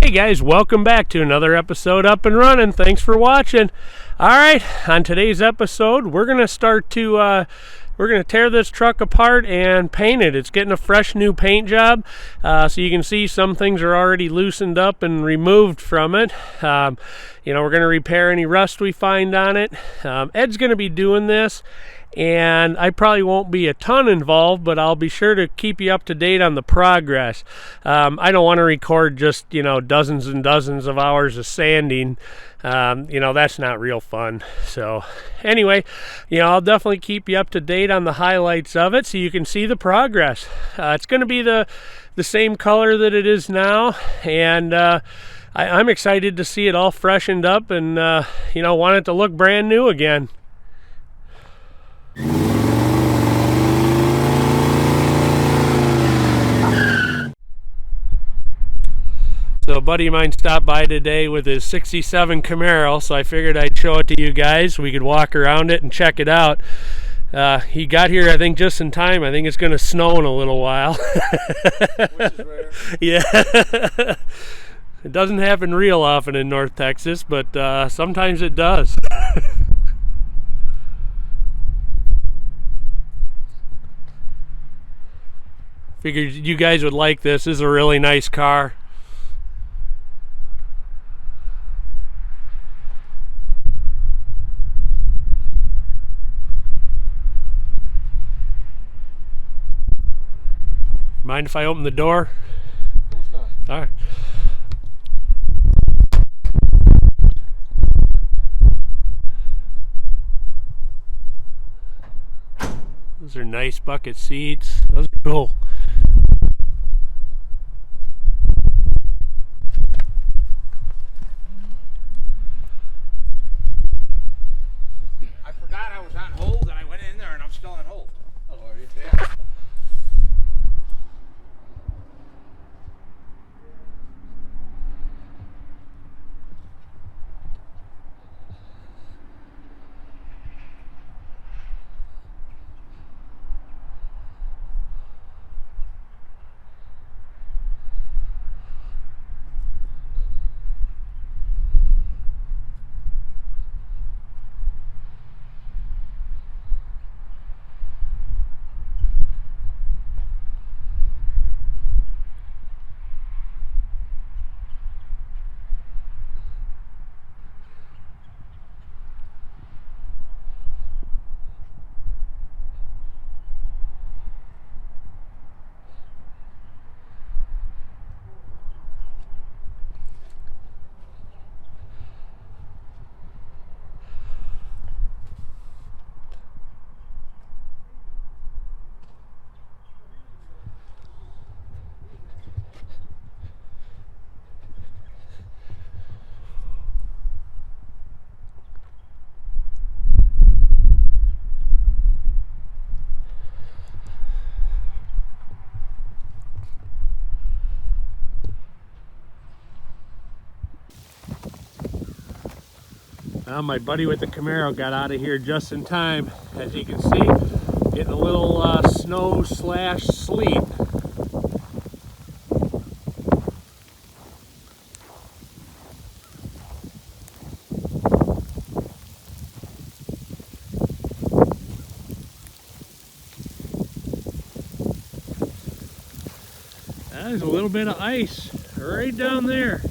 Hey guys, welcome back to another episode Up and Running. Thanks for watching. Alright, on today's episode, we're going to tear this truck apart and paint it. It's getting a fresh new paint job. So you can see some things are already loosened up and removed from it. We're going to repair any rust we find on it. Ed's going to be doing this, and I probably won't be a ton involved, but I'll be sure to keep you up to date on the progress. I don't want to record just, dozens and dozens of hours of sanding. That's not real fun. So anyway, I'll definitely keep you up to date on the highlights of it so you can see the progress. It's going to be the same color that it is now, and I'm excited to see it all freshened up and, want it to look brand new again. So a buddy of mine stopped by today with his 67 Camaro, so I figured I'd show it to you guys. We could walk around it and check it out. He got here, I think, just in time. I think it's going to snow in a little while. Which is rare. Yeah. It doesn't happen real often in North Texas, but sometimes it does. Figured you guys would like this. This is a really nice car. Mind if I open the door? Of course not. All right. Those are nice bucket seats. Those are cool. I forgot I was on hold, and I went in there, and I'm still on hold. Oh, are you? Yeah. Well, my buddy with the Camaro got out of here just in time. As you can see, getting a little snow/sleet. There's a little bit of ice right down there.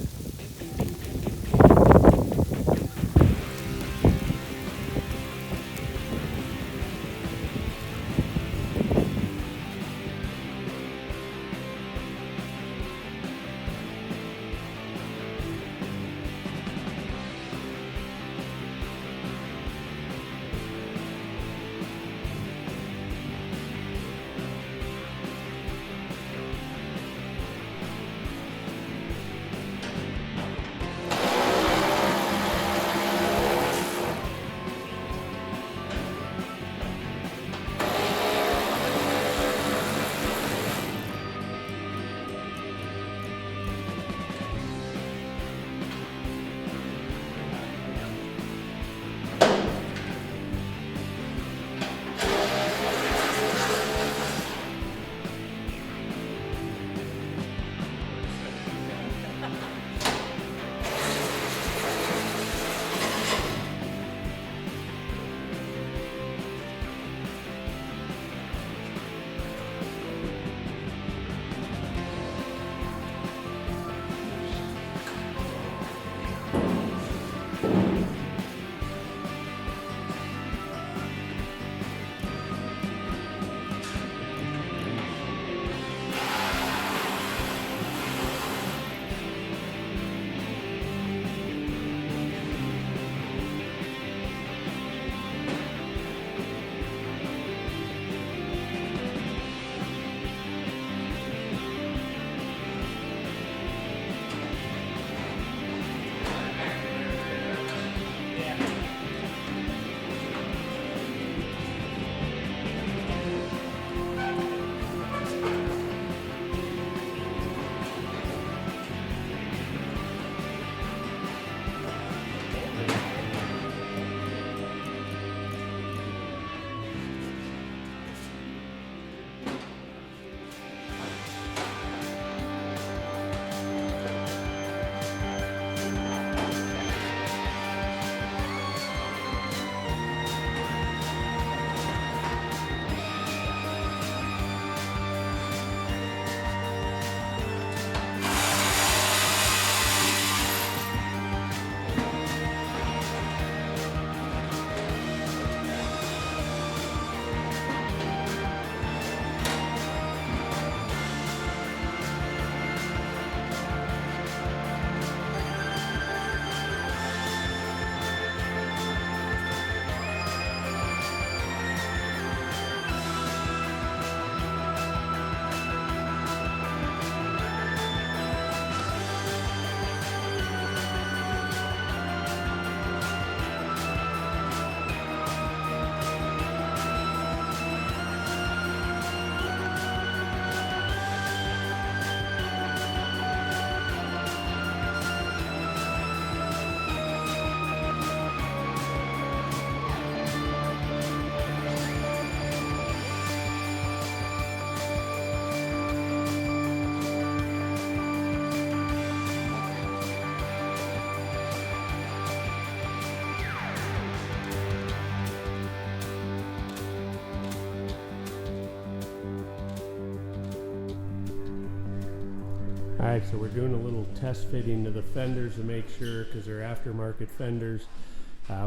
Alright, so we're doing a little test fitting to the fenders to make sure, because they're aftermarket fenders.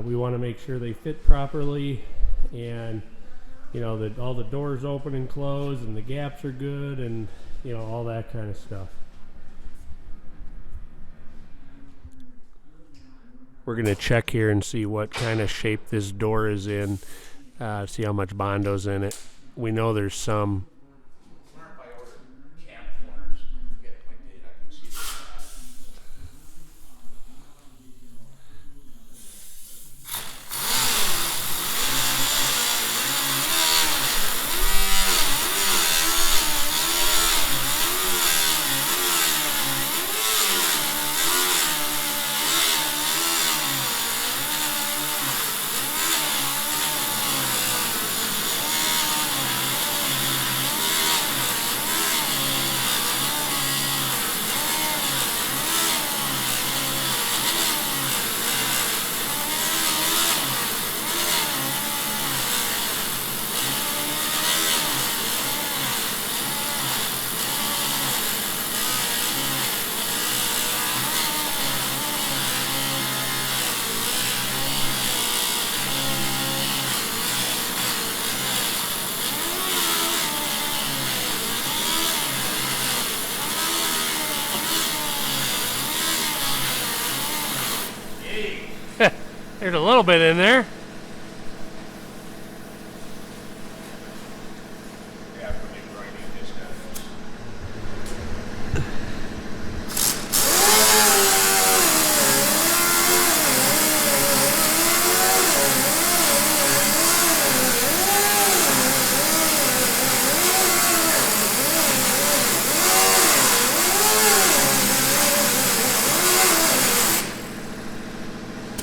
We want to make sure they fit properly, and you know that all the doors open and close and the gaps are good, and you know, all that kind of stuff. We're going to check here and see what kind of shape this door is in, see how much Bondo's in it. We know there's some. There's a little bit in there. Yeah, for me grinding this down.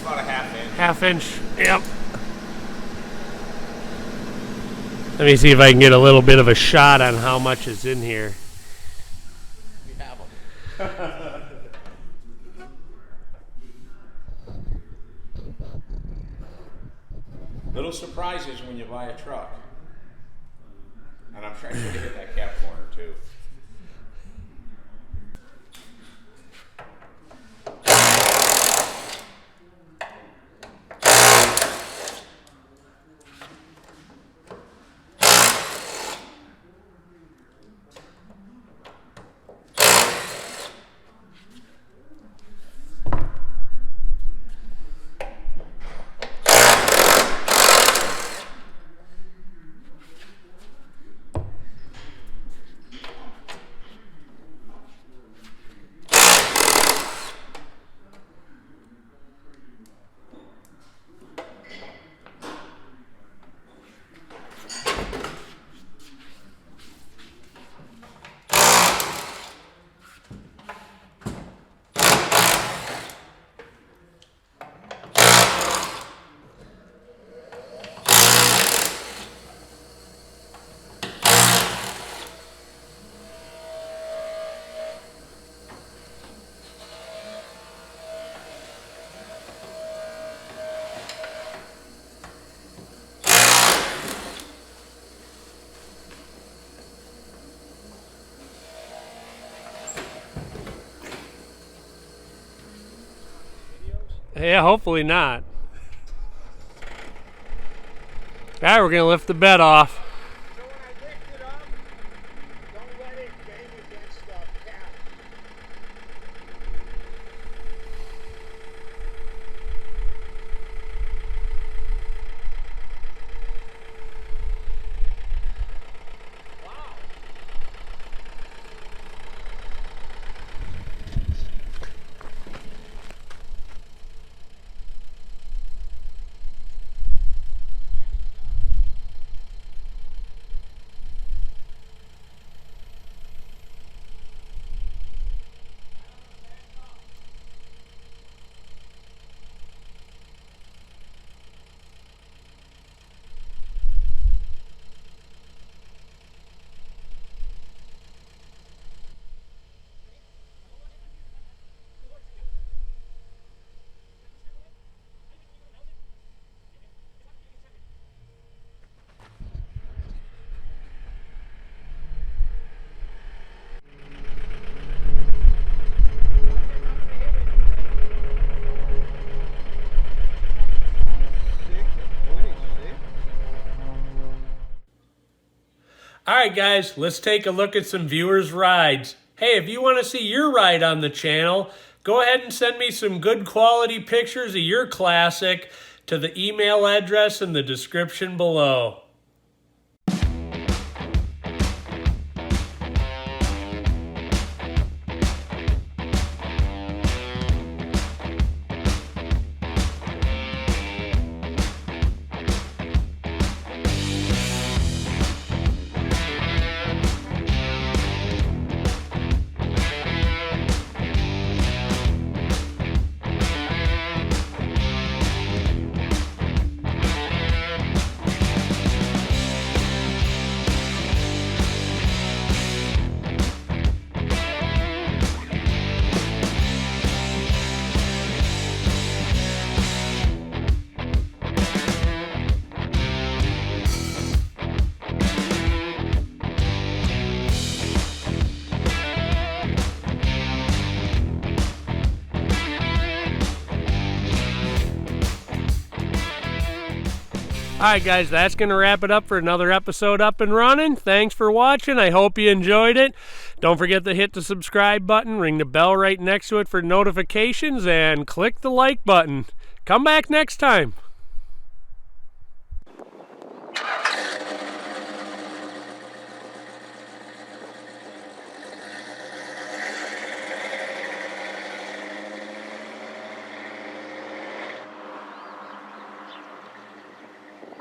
About a half inch. Half inch, yep. Let me see if I can get a little bit of a shot on how much is in here. We have them. Little surprises when you buy a truck. And I'm trying to hit that cap corner too. Yeah, hopefully not. Alright, we're going to lift the bed off. So when I lift it up, don't let it bang against the cap. Wow. right, guys, let's take a look at some viewers' rides. Hey, if you want to see your ride on the channel, go ahead and send me some good quality pictures of your classic to the email address in the description below. Alright guys, that's going to wrap it up for another episode Up and Running. Thanks for watching. I hope you enjoyed it. Don't forget to hit the subscribe button, ring the bell right next to it for notifications, and click the like button. Come back next time.